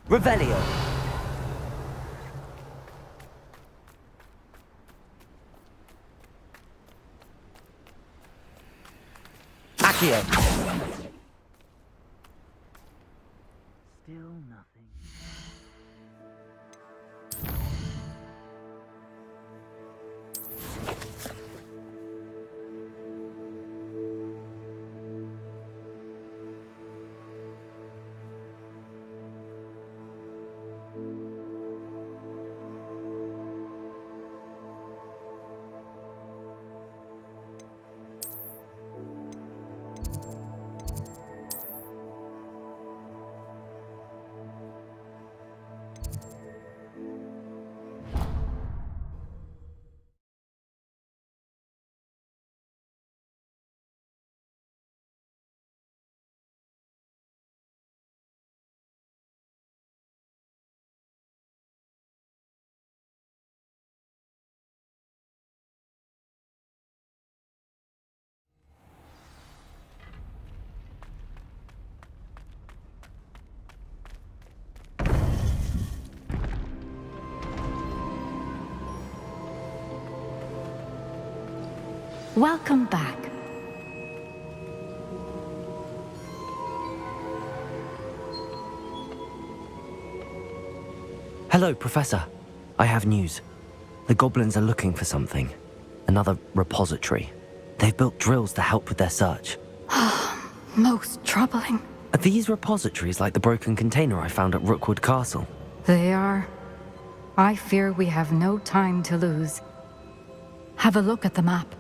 Revelio. Accio. Still nothing. Welcome back. Hello, Professor. I have news. The goblins are looking for something. Another repository. They've built drills to help with their search. Most troubling. Are these repositories like the broken container I found at Rookwood Castle? They are. I fear we have no time to lose. Have a look at the map.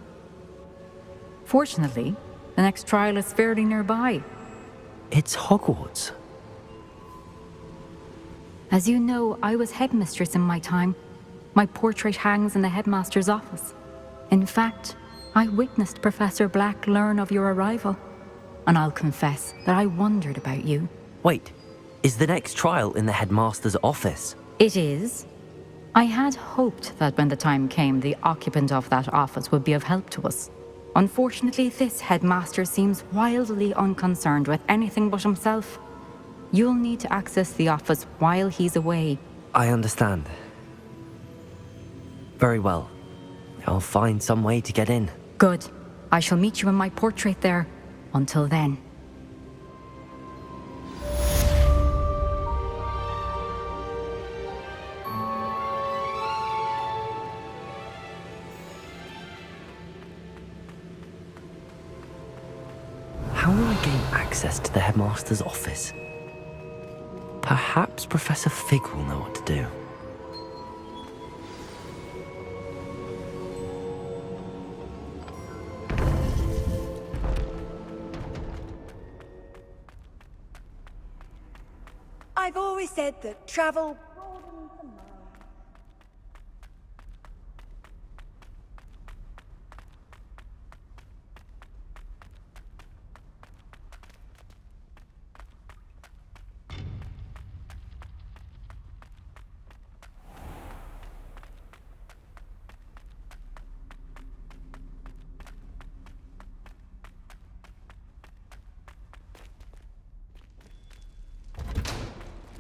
Fortunately, the next trial is fairly nearby. It's Hogwarts. As you know, I was headmistress in my time. My portrait hangs in the headmaster's office. In fact, I witnessed Professor Black learn of your arrival. And I'll confess that I wondered about you. Wait, is the next trial in the headmaster's office? It is. I had hoped that when the time came, the occupant of that office would be of help to us. Unfortunately, this headmaster seems wildly unconcerned with anything but himself. You'll need to access the office while he's away. I understand. Very well. I'll find some way to get in. Good. I shall meet you in my portrait there. Until then. How will I gain access to the headmaster's office? Perhaps Professor Fig will know what to do. I've always said that travel broadens the mind.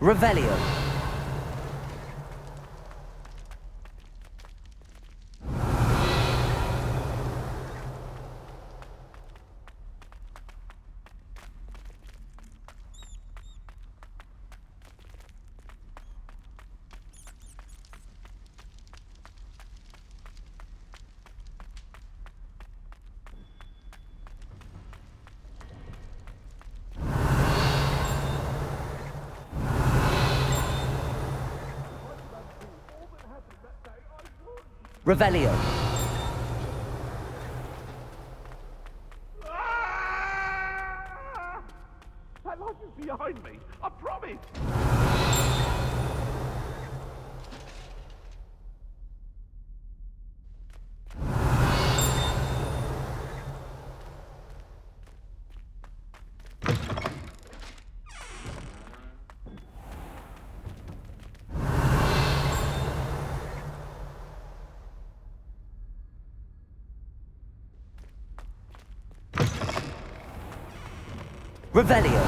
Revelio. Revelio. That light is behind me, I promise! Revelio.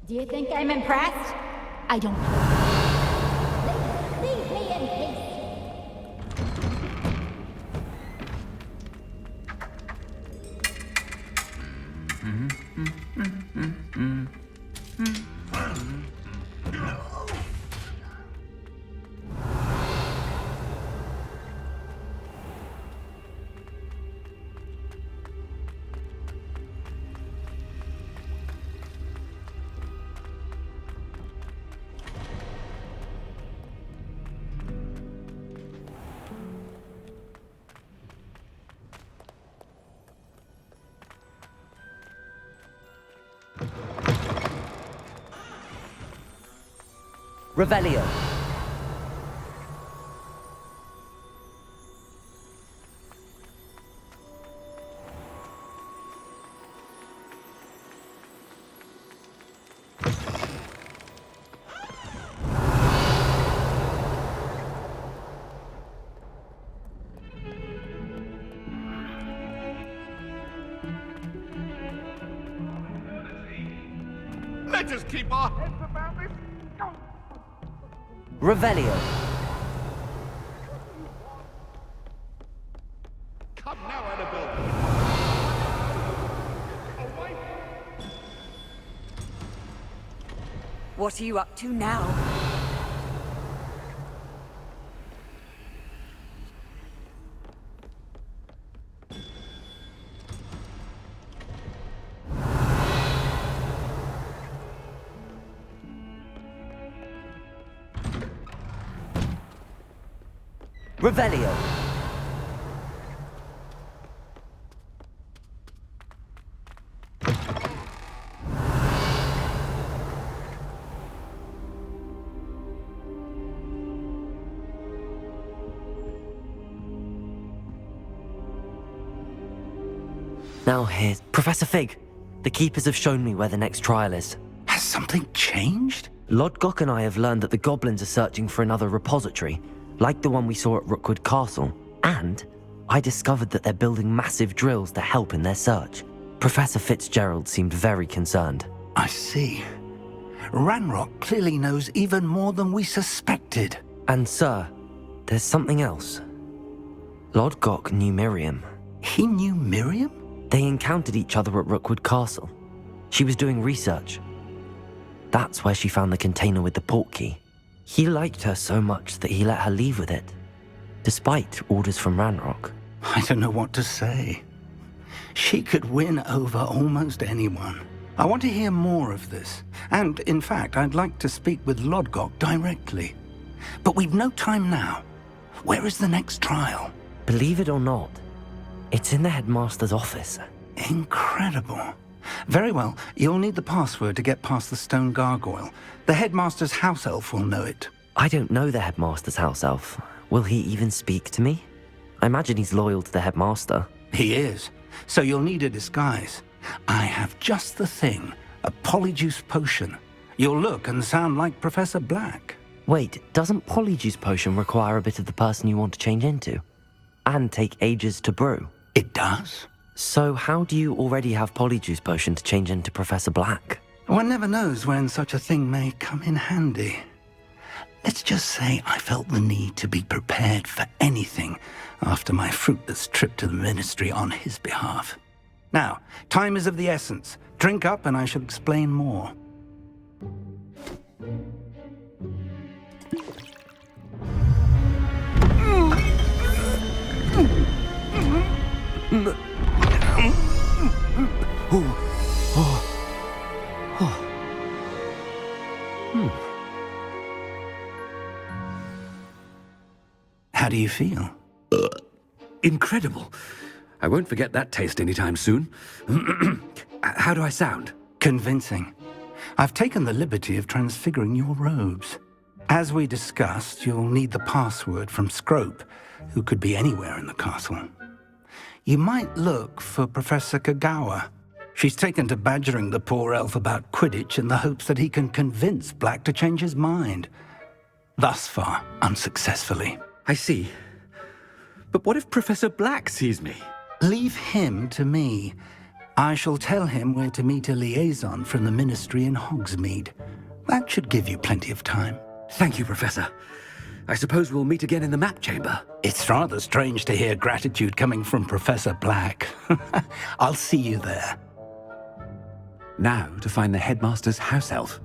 Do you think I'm impressed? I don't. Leave me in peace. Revelio. Let us keep our heads about this. Revelio. Come now, Annabelle. Away. What are you up to now? Revelio. Now here's Professor Fig. The Keepers have shown me where the next trial is. Has something changed? Lodgok and I have learned that the goblins are searching for another repository, like the one we saw at Rookwood Castle. And I discovered that they're building massive drills to help in their search. Professor Fitzgerald seemed very concerned. I see. Ranrock clearly knows even more than we suspected. And sir, there's something else. Lodgok knew Miriam. He knew Miriam? They encountered each other at Rookwood Castle. She was doing research. That's where she found the container with the portkey. He liked her so much that he let her leave with it, despite orders from Ranrock. I don't know what to say. She could win over almost anyone. I want to hear more of this. And, in fact, I'd like to speak with Lodgok directly. But we've no time now. Where is the next trial? Believe it or not, it's in the headmaster's office. Incredible. Very well, you'll need the password to get past the stone gargoyle. The headmaster's house elf will know it. I don't know the headmaster's house elf. Will he even speak to me? I imagine he's loyal to the headmaster. He is. So you'll need a disguise. I have just the thing. A polyjuice potion. You'll look and sound like Professor Black. Wait, doesn't Polyjuice Potion require a bit of the person you want to change into? And take ages to brew? It does? So how do you already have Polyjuice Potion to change into Professor Black? One never knows when such a thing may come in handy. Let's just say I felt the need to be prepared for anything after my fruitless trip to the Ministry on his behalf. Now, time is of the essence. Drink up and I shall explain more. How do you feel? Incredible. I won't forget that taste anytime soon. How do I sound? Convincing. I've taken the liberty of transfiguring your robes. As we discussed, you'll need the password from Scrope, who could be anywhere in the castle. You might look for Professor Kagawa. She's taken to badgering the poor elf about Quidditch in the hopes that he can convince Black to change his mind. Thus far, unsuccessfully. I see. But what if Professor Black sees me? Leave him to me. I shall tell him where to meet a liaison from the Ministry in Hogsmeade. That should give you plenty of time. Thank you, Professor. I suppose we'll meet again in the map chamber. It's rather strange to hear gratitude coming from Professor Black. I'll see you there. Now to find the headmaster's house elf.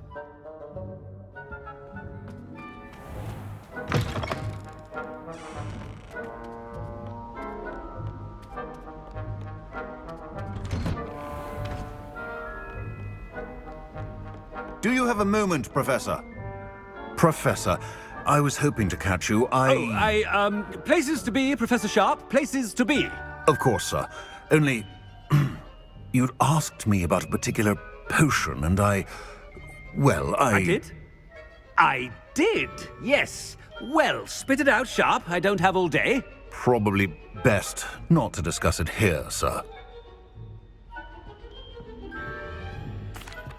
Do you have a moment, Professor? Professor, I was hoping to catch you. Places to be, Professor Sharp. Places to be. Of course, sir. Only... you'd asked me about a particular potion, and I did? I did, yes. Well, spit it out, Sharp. I don't have all day. Probably best not to discuss it here, sir.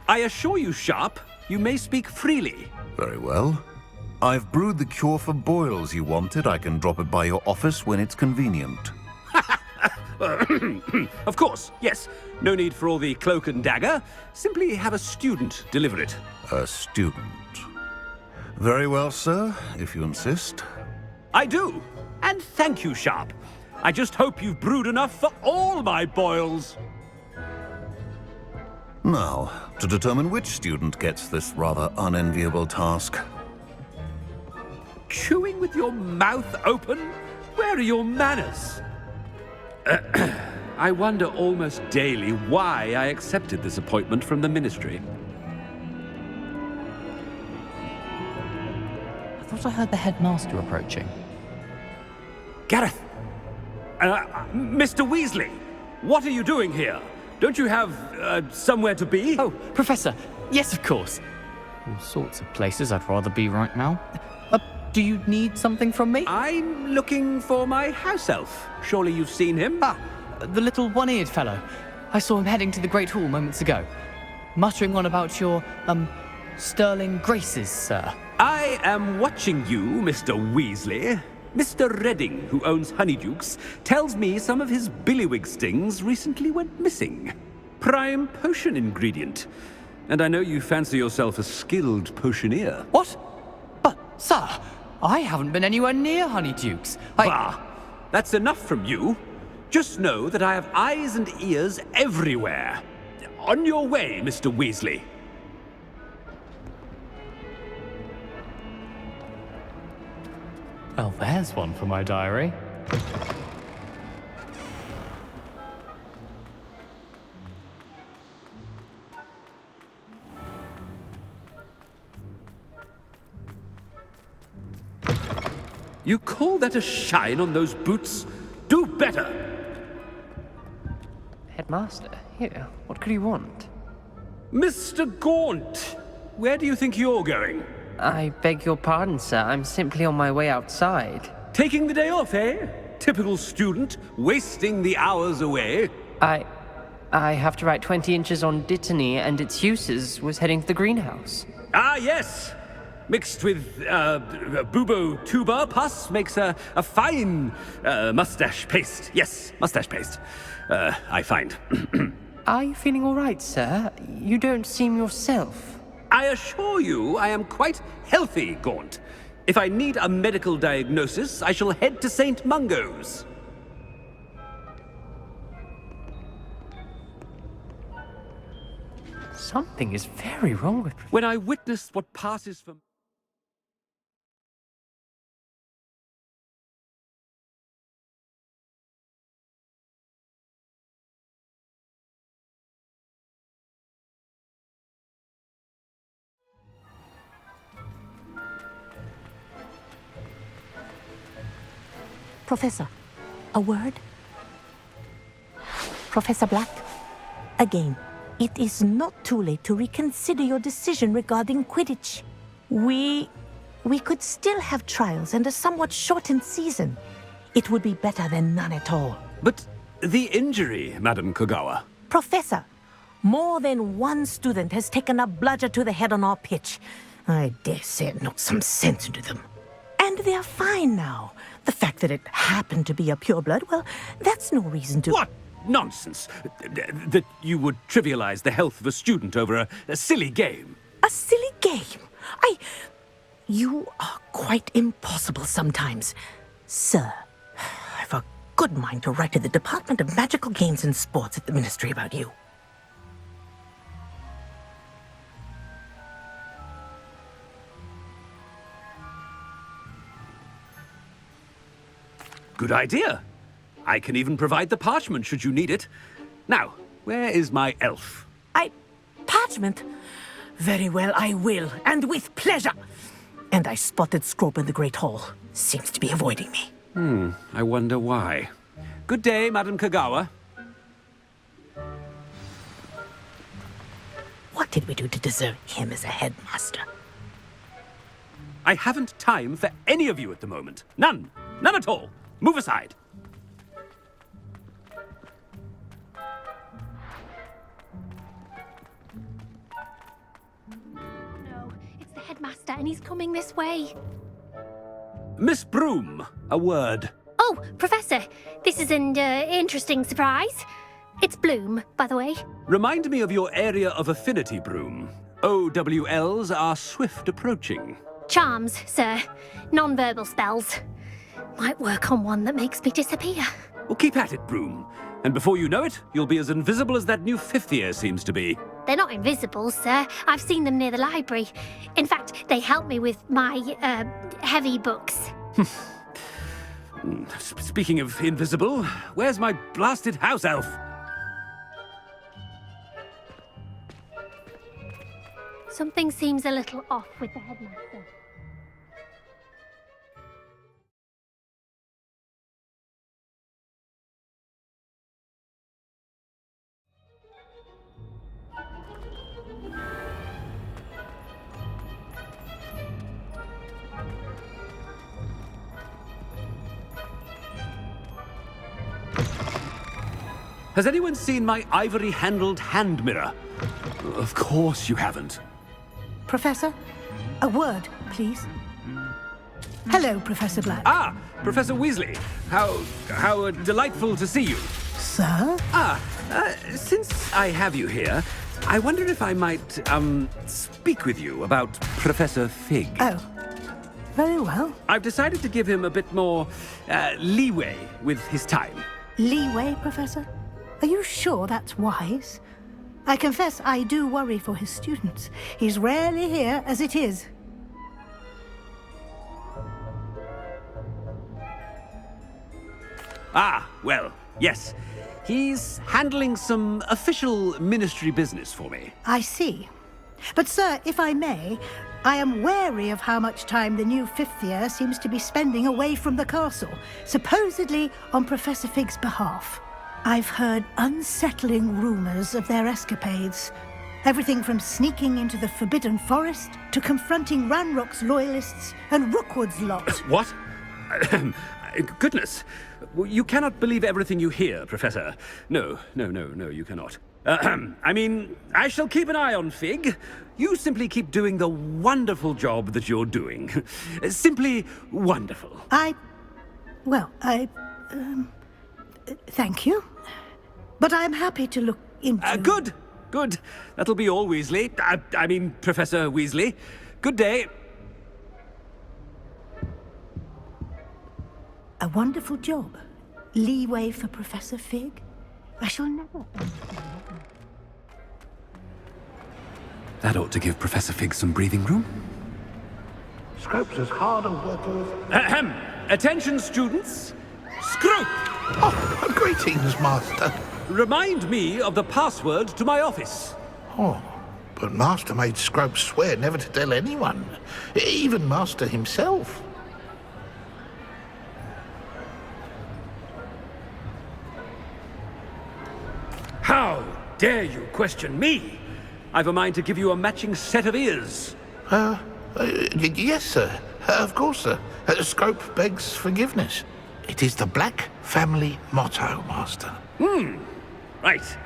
I assure you, Sharp, you may speak freely. Very well. I've brewed the cure for boils you wanted. I can drop it by your office when it's convenient. Of course, yes. No need for all the cloak and dagger. Simply have a student deliver it. A student. Very well, sir, if you insist. I do. And thank you, Sharp. I just hope you've brewed enough for all my boils. Now, to determine which student gets this rather unenviable task. Chewing with your mouth open? Where are your manners? I wonder almost daily why I accepted this appointment from the Ministry. I thought I heard the headmaster approaching. Gareth! Mr. Weasley! What are you doing here? Don't you have, somewhere to be? Oh, Professor! Yes, of course! All sorts of places I'd rather be right now. Do you need something from me? I'm looking for my house elf. Surely you've seen him? Ah, the little one-eared fellow. I saw him heading to the Great Hall moments ago. Muttering on about your, sterling graces, sir. I am watching you, Mr. Weasley. Mr. Redding, who owns Honeydukes, tells me some of his billywig stings recently went missing. Prime potion ingredient. And I know you fancy yourself a skilled potioneer. What? But, sir, I haven't been anywhere near Honeydukes. Bah! That's enough from you. Just know that I have eyes and ears everywhere. On your way, Mr. Weasley. Well, there's one for my diary. You call that a shine on those boots? Do better! Headmaster, here, what could you want? Mr. Gaunt, where do you think you're going? I beg your pardon, sir. I'm simply on my way outside. Taking the day off, eh? Typical student, wasting the hours away. I have to write 20 inches on Dittany and its uses. Was heading to the greenhouse. Ah, yes! Mixed with, bubo tuba pus makes a fine, mustache paste. Yes, mustache paste. I find. Are you feeling all right, sir? You don't seem yourself. I assure you I am quite healthy, Gaunt. If I need a medical diagnosis, I shall head to St. Mungo's. Something is very wrong with... When I witnessed what passes for... Professor, a word? Professor Black, again, it is not too late to reconsider your decision regarding Quidditch. We could still have trials and a somewhat shortened season. It would be better than none at all. But the injury, Madam Kogawa. Professor, more than one student has taken a bludger to the head on our pitch. I dare say it knocked some sense into them. And And they're fine now. The fact that it happened to be a pureblood, well, that's no reason to... What nonsense! That you would trivialize the health of a student over a silly game. A silly game? You are quite impossible sometimes. Sir, I've a good mind to write to the Department of Magical Games and Sports at the Ministry about you. Good idea. I can even provide the parchment should you need it. Now, where is my elf? Parchment? Very well, I will, and with pleasure. And I spotted Scrope in the Great Hall. Seems to be avoiding me. I wonder why. Good day, Madam Kagawa. What did we do to deserve him as a headmaster? I haven't time for any of you at the moment. None. None at all. Move aside. No, it's the headmaster and he's coming this way. Miss Broom, a word. Oh, Professor, this is an interesting surprise. It's Bloom, by the way. Remind me of your area of affinity, Broom. OWLs are swift approaching. Charms, sir. Non-verbal spells. Might work on one that makes me disappear. Well, keep at it, Broom. And before you know it, you'll be as invisible as that new fifth year seems to be. They're not invisible, sir. I've seen them near the library. In fact, they help me with my, heavy books. Speaking of invisible, where's my blasted house elf? Something seems a little off with the headmaster. Has anyone seen my ivory-handled hand mirror? Of course you haven't. Professor, a word, please. Hello, Professor Black. Ah, Professor Weasley. How delightful to see you. Sir? Since I have you here, I wonder if I might, speak with you about Professor Fig. Oh, very well. I've decided to give him a bit more, leeway with his time. Leeway, Professor? Are you sure that's wise? I confess I do worry for his students. He's rarely here as it is. Ah, well, yes. He's handling some official ministry business for me. I see. But, sir, if I may, I am wary of how much time the new fifth year seems to be spending away from the castle, supposedly on Professor Fig's behalf. I've heard unsettling rumors of their escapades. Everything from sneaking into the Forbidden Forest to confronting Ranrock's loyalists and Rookwood's lot. What? Goodness. You cannot believe everything you hear, Professor. No, you cannot. I mean, I shall keep an eye on Fig. You simply keep doing the wonderful job that you're doing. Simply wonderful. Thank you. But I'm happy to look into... Good. That'll be all, Weasley. I mean, Professor Weasley. Good day. A wonderful job. Leeway for Professor Fig. I shall never... That ought to give Professor Fig some breathing room. Scrope's as hard a worker as... Ahem! Attention, students! Scrope! Oh, greetings, Master. Remind me of the password to my office. Oh, but Master made Scrope swear never to tell anyone, even Master himself. How dare you question me? I've a mind to give you a matching set of ears. Yes, sir. Of course, sir. Scrope begs forgiveness. It is the Black family motto, Master. Right.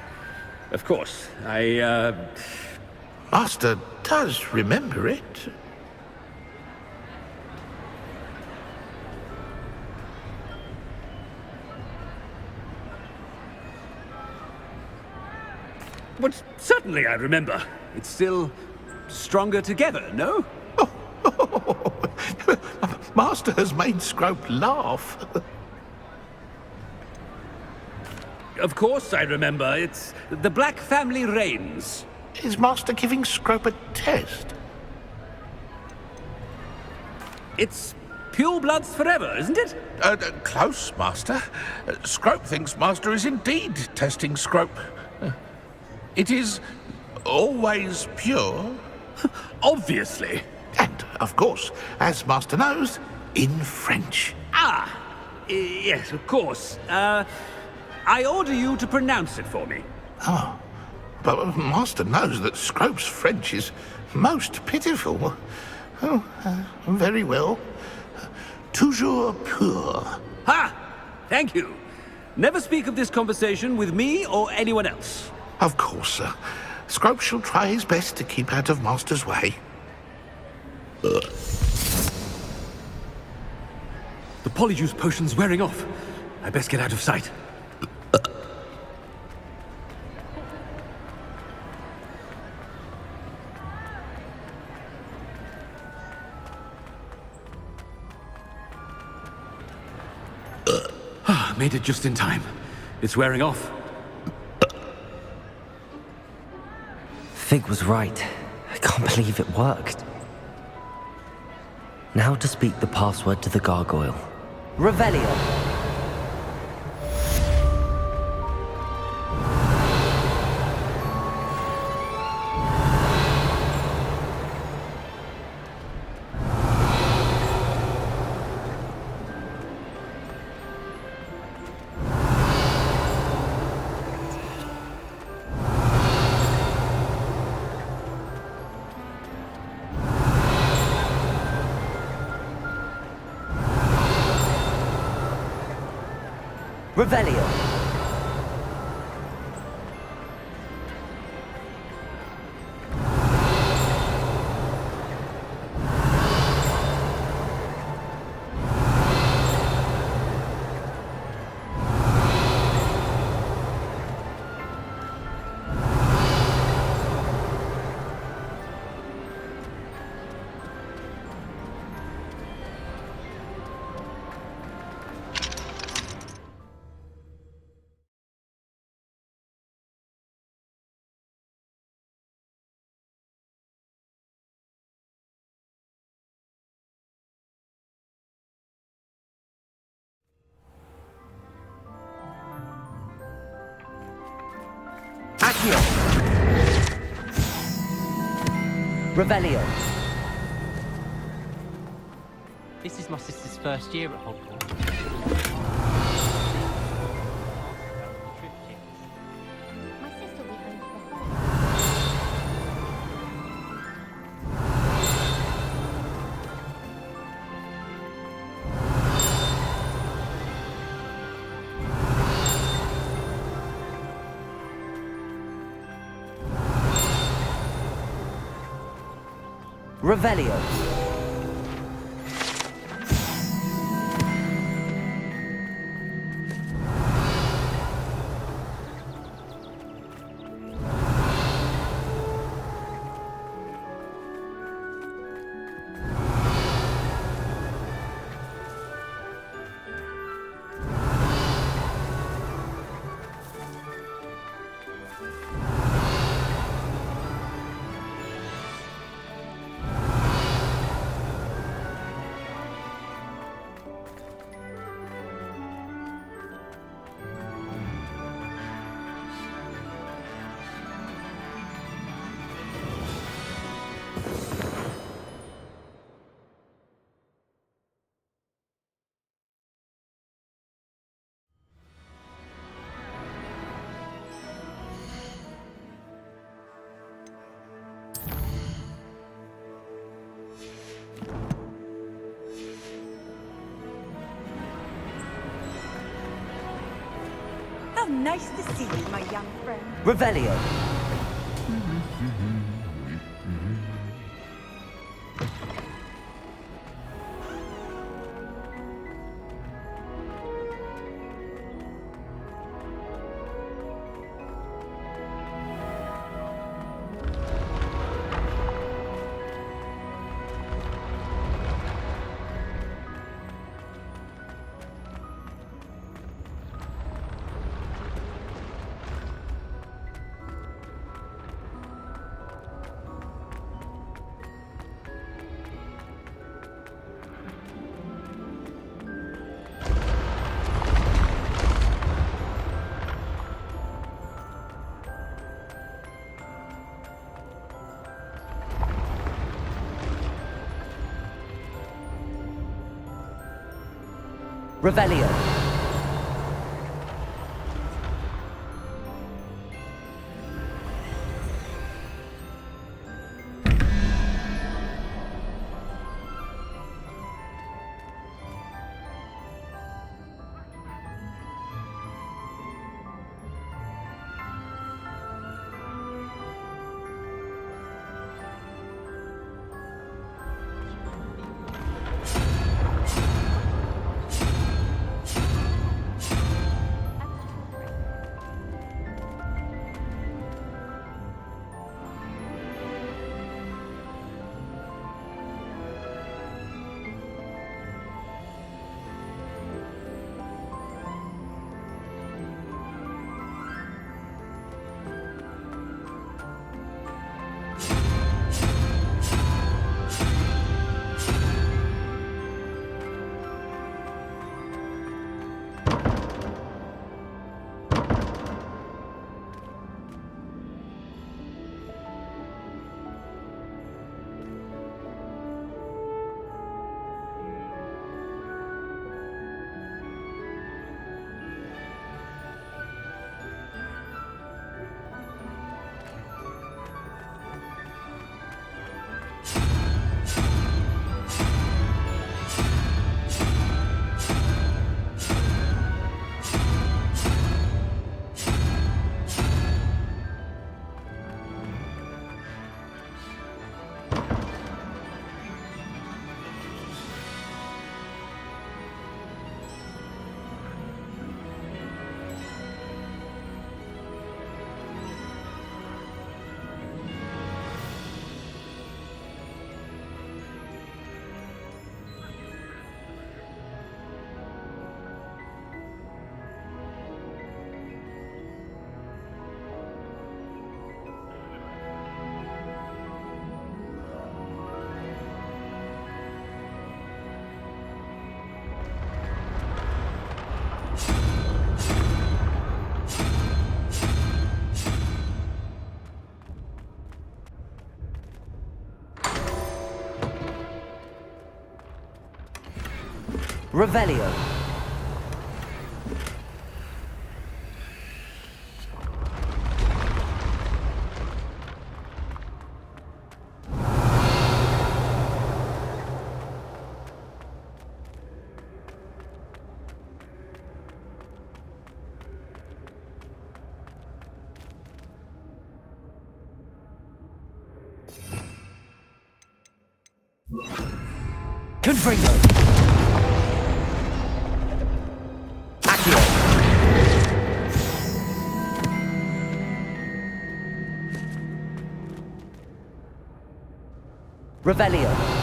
Of course. Master does remember it. But certainly I remember. It's still stronger together, no? Master has made Scrope laugh. Of course I remember. It's the Black family reigns. Is Master giving Scrope a test? It's pure bloods forever, isn't it? Close, Master. Scrope thinks Master is indeed testing Scrope. It is always pure. Obviously. And, of course, as Master knows, in French. Yes, of course. I order you to pronounce it for me. Oh, but Master knows that Scrope's French is most pitiful. Oh, very well. Toujours pur. Ha! Thank you. Never speak of this conversation with me or anyone else. Of course, sir. Scrope shall try his best to keep out of Master's way. The polyjuice potion's wearing off. I best get out of sight. Made it just in time. It's wearing off. Fig was right. I can't believe it worked. Now to speak the password to the gargoyle. Revelio. Revelio. Accio. Revelio. This is my sister's first year at Hogwarts. My sister will be home for Revelio. How nice to see you, my young friend. Revelio. Revelio. Revelio. Confringo. Accio. Revelio.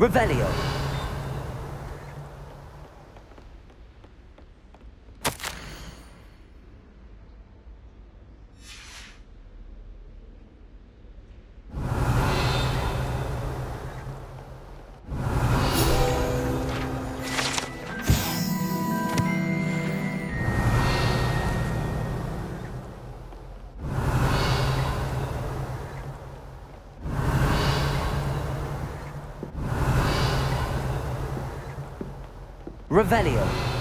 Revelio. Revelio.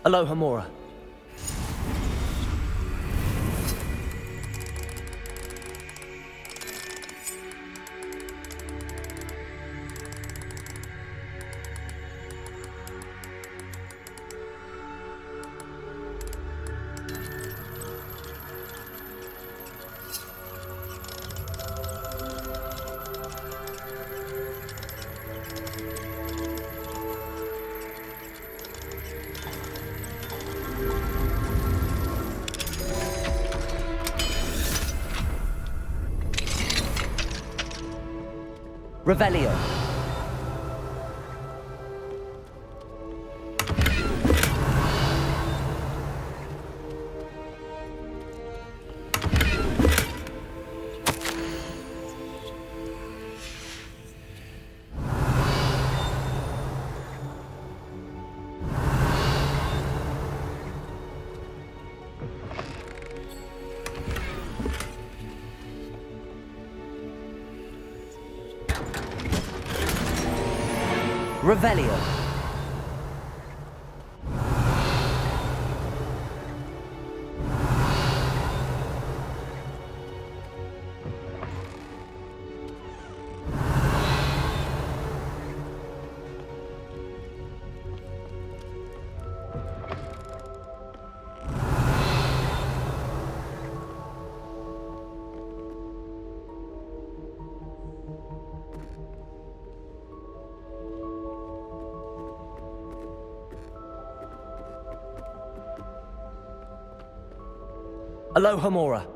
Aloha Mora. Revelio. Revelio. Aloha Mora.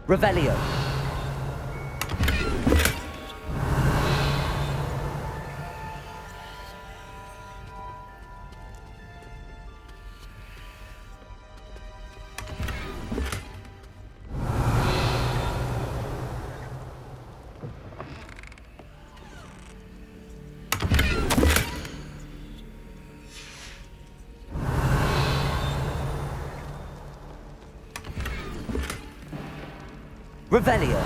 Revelio. Revelio.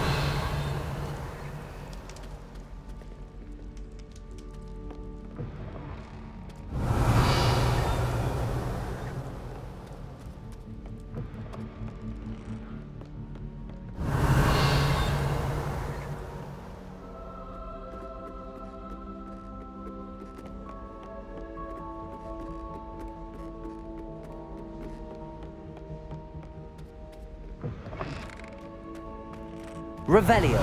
Revelio.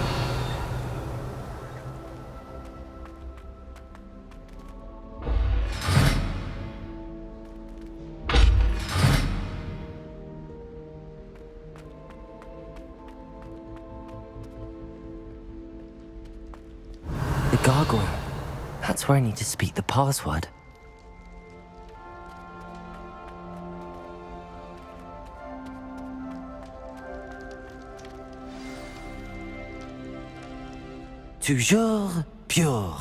The gargoyle. That's where I need to speak the password. Toujours pure.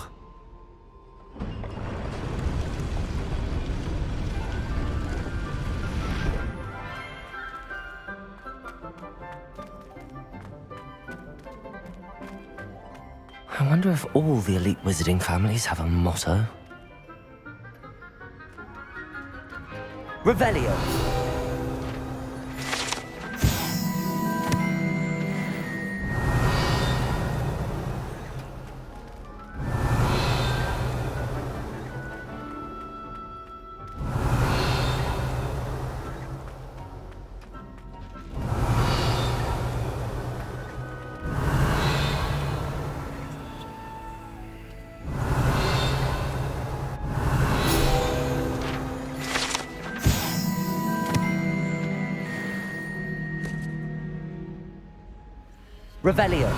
I wonder if all the elite wizarding families have a motto. Revelio. Revelio.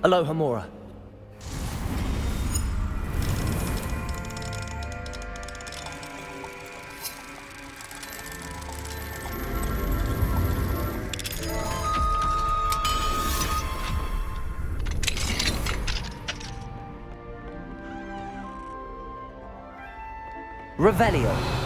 Aloha Mora. Revelio.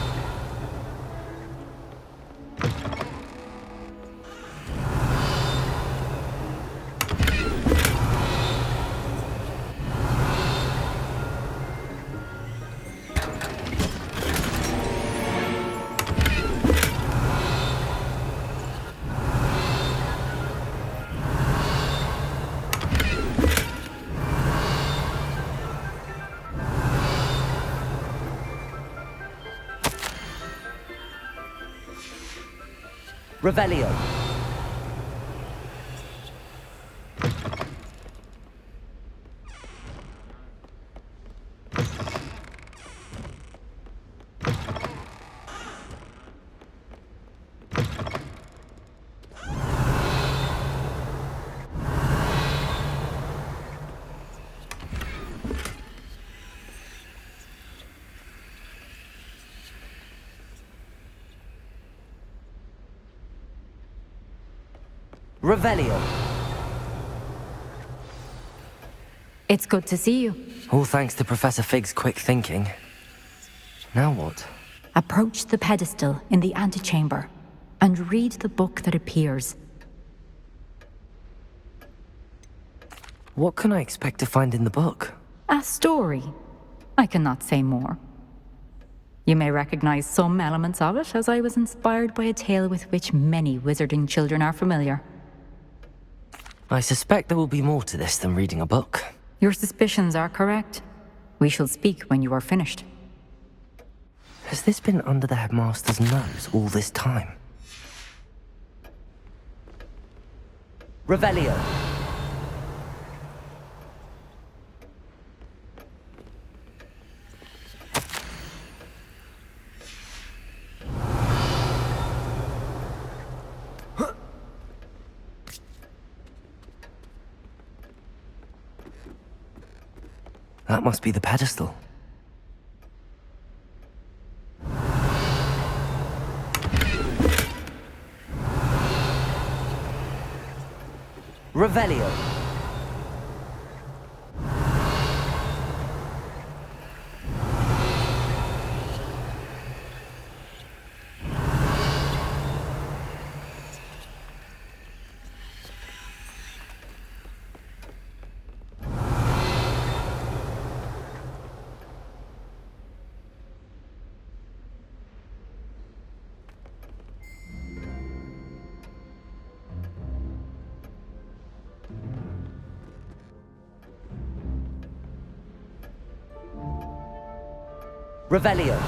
Revelio. Revelio. It's good to see you. All thanks to Professor Fig's quick thinking. Now what? Approach the pedestal in the antechamber and read the book that appears. What can I expect to find in the book? A story. I cannot say more. You may recognize some elements of it, as I was inspired by a tale with which many wizarding children are familiar. I suspect there will be more to this than reading a book. Your suspicions are correct. We shall speak when you are finished. Has this been under the headmaster's nose all this time? Revelio. That must be the pedestal. Revelio. Revelio.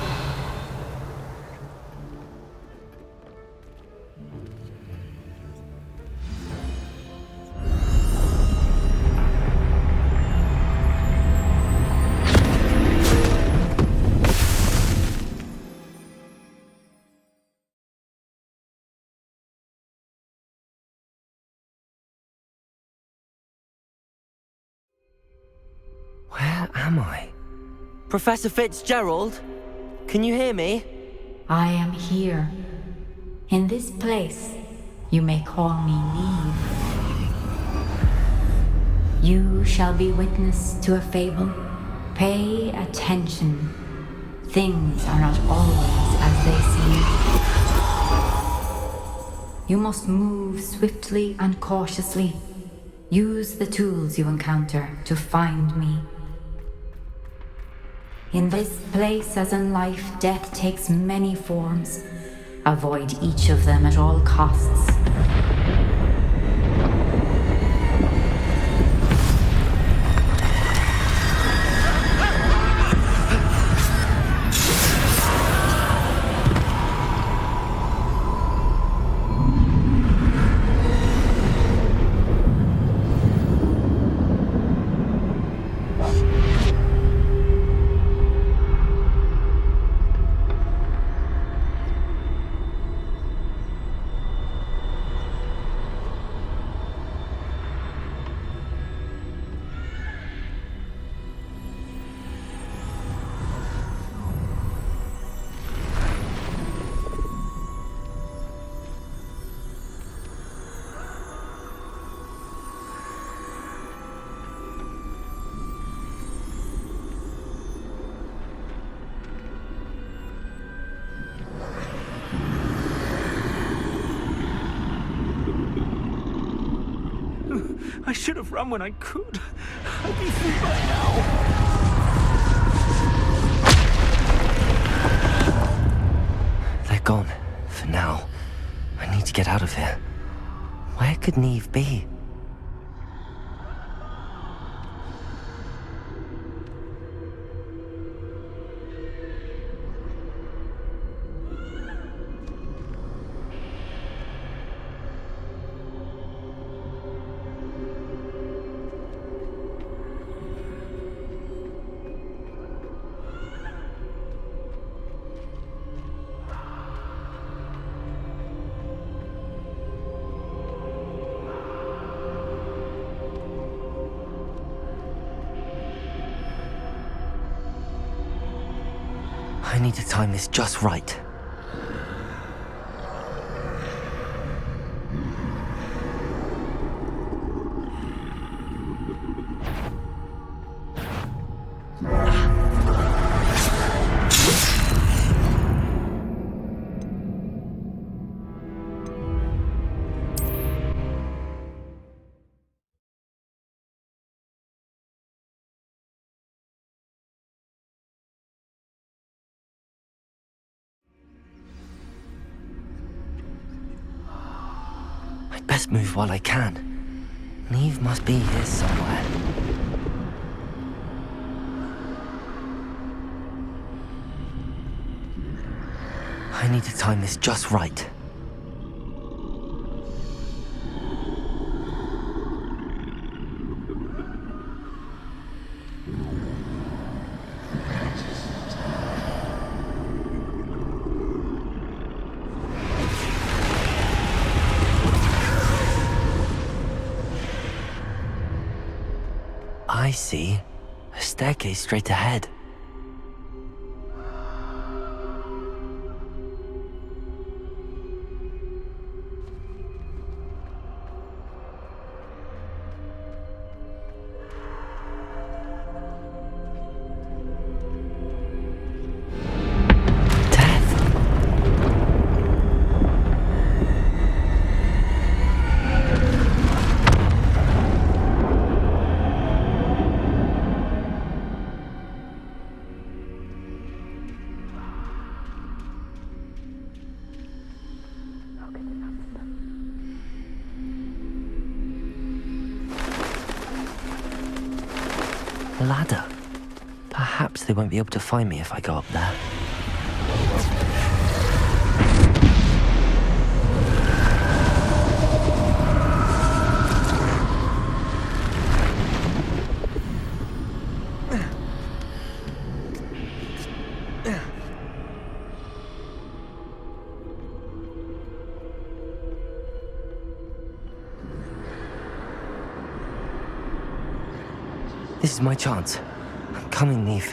Where am I? Professor Fitzgerald? Can you hear me? I am here. In this place, you may call me Neve. You shall be witness to a fable. Pay attention. Things are not always as they seem. You must move swiftly and cautiously. Use the tools you encounter to find me. In this place, as in life, death takes many forms. Avoid each of them at all costs. I should have run when I could. I'd be free by now. They're gone. For now. I need to get out of here. Where could Neve be? I need to time this just right. I'd best move while I can. Neve must be here somewhere. I need to time this just right. I see. A staircase straight ahead. Ladder. Perhaps they won't be able to find me if I go up there. This is my chance. I'm coming, Neve.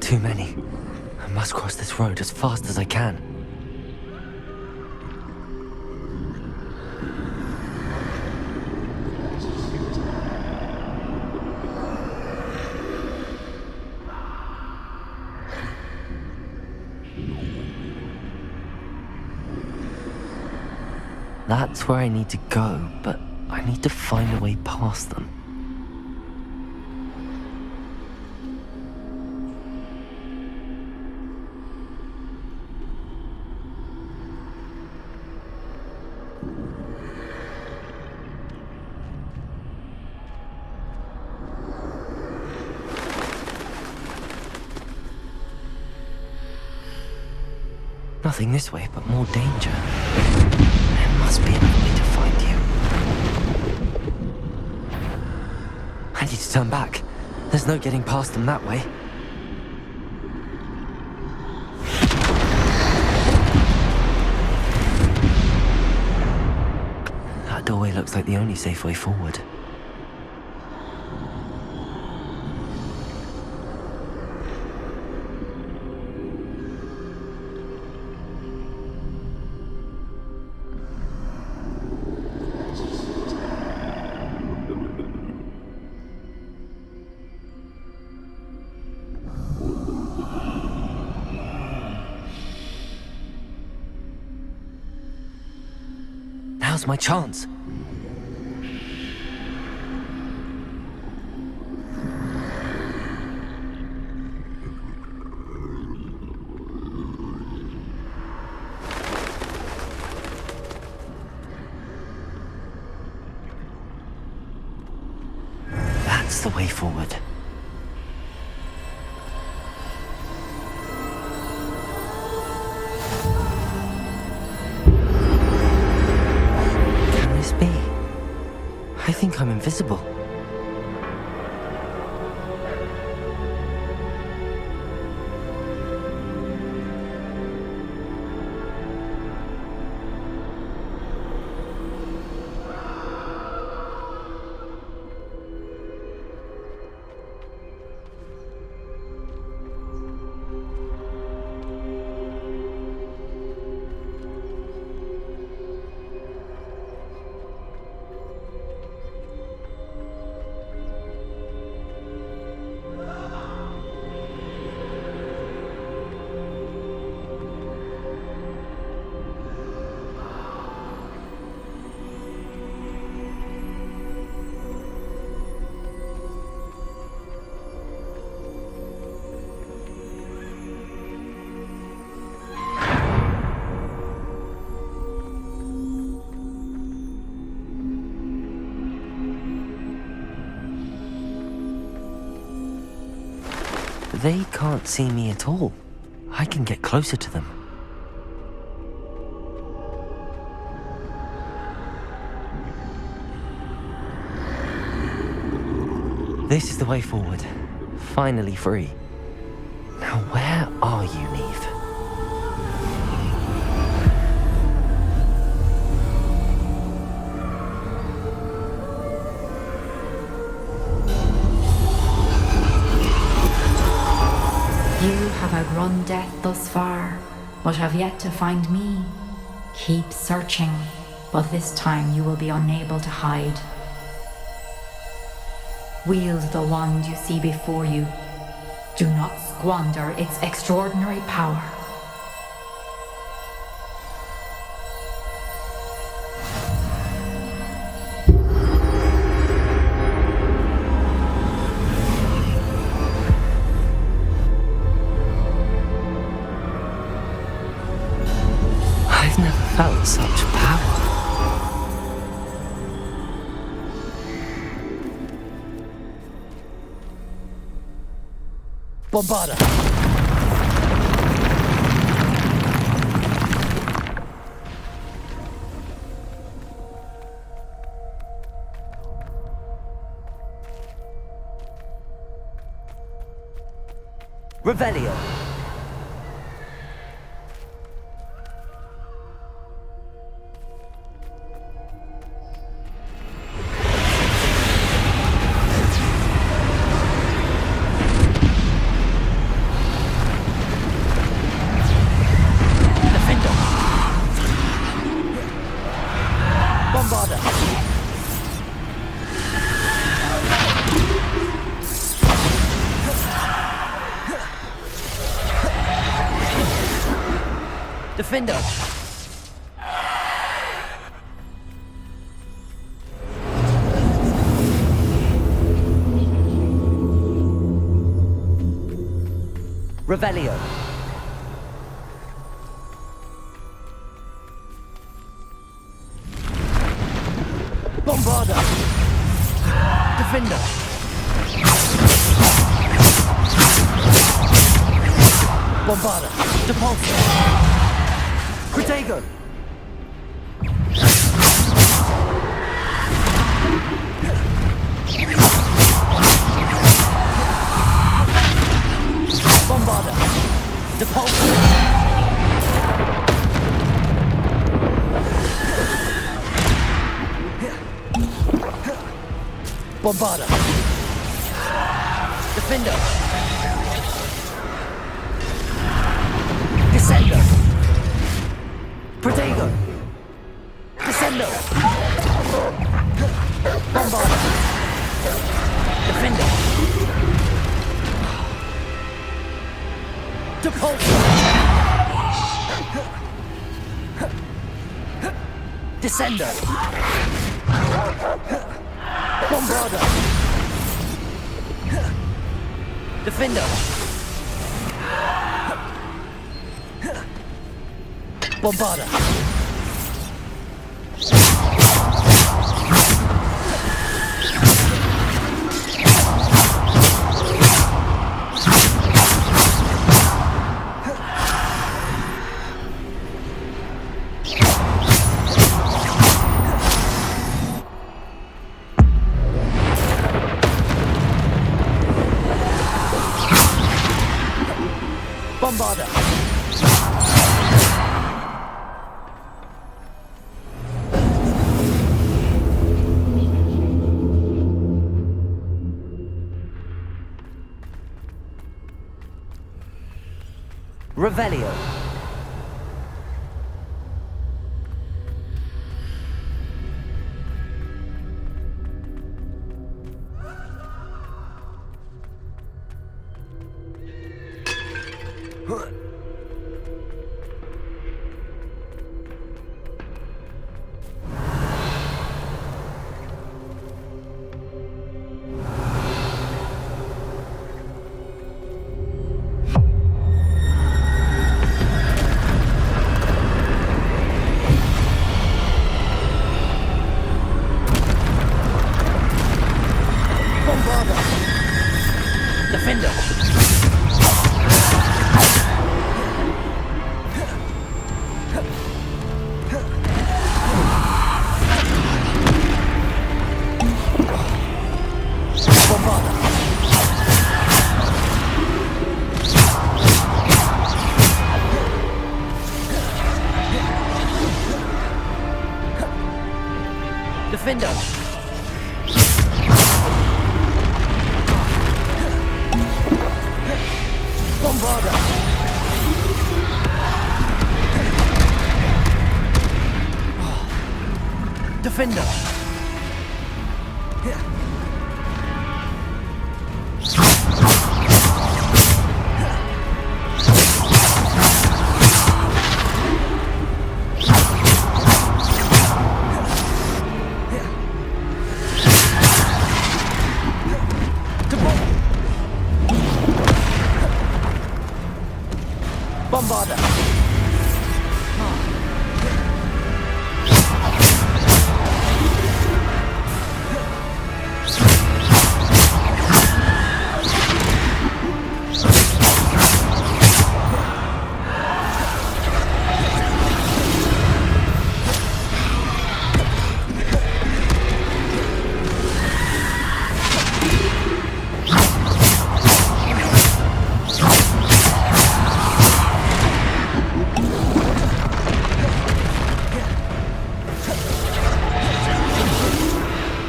Too many. I must cross this road as fast as I can. That's where I need to go, but I need to find a way past them. Nothing this way, but more danger. There must be another way to find you. I need to turn back. There's no getting past them that way. That doorway looks like the only safe way forward. Now's my chance. That's the way forward. I think I'm invisible. They can't see me at all. I can get closer to them. This is the way forward. Finally free. Now where are you, Neve? You have outrun death thus far, but have yet to find me. Keep searching, but this time you will be unable to hide. Wield the wand you see before you. Do not squander its extraordinary power. I've never felt such power. Bombarda! Revelio! Defender! Revelio! Bombarda! Defender! Bombarda! Depulso! Protego! Bombarda! Depulso! Bombarda! Defender! Descender! Protego! Descendo! Bombarda! Defender! Depulso! Descender! Bombarda! Defender! Bombarda! Bombarda! Revelio! Defender! Bombarder! Defender! Bombarder!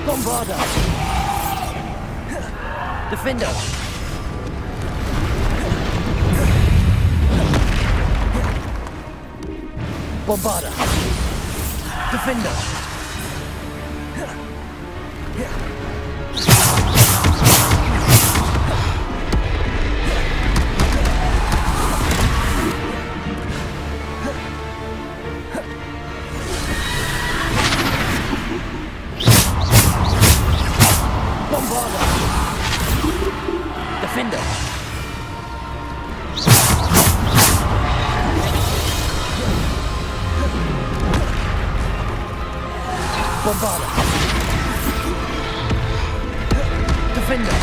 Bombarder! Defender! Bombarder! Defender! Bombarder! Defender!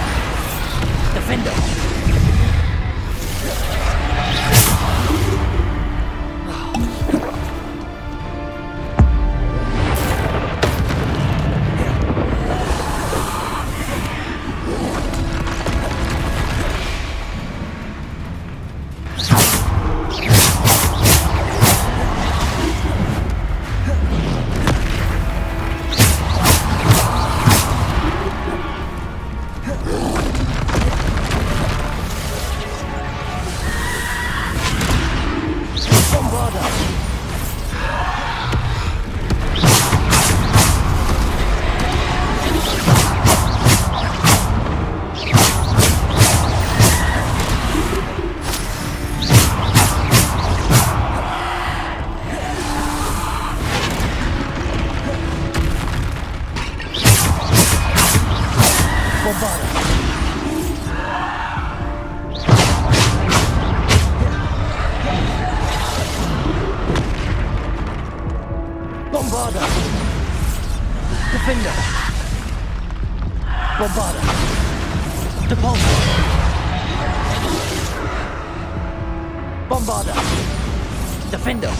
Bombarder! Defender! Bombarder! Defender! Bombarder! Depulsor! Bombarder! Defender!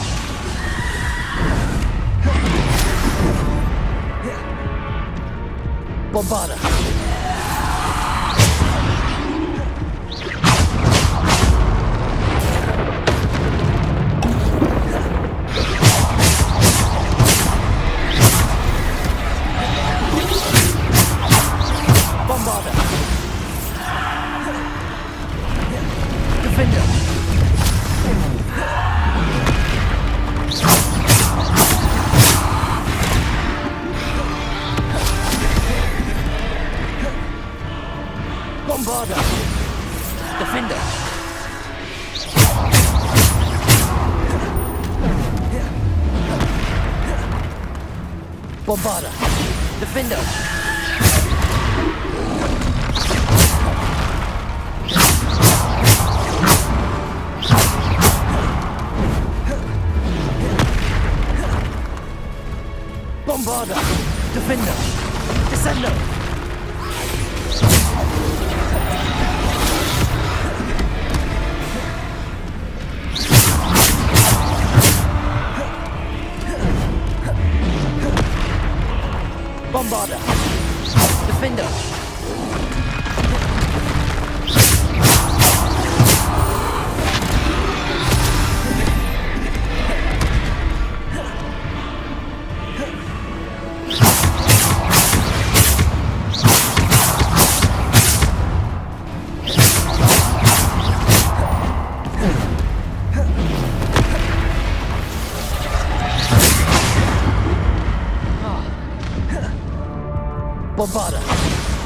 Bombarder! Bombarder! Defender! Bombarder! Defender! Bombarder! Defender! Defender! Descendo! Bombarder! Defender! Bombarder!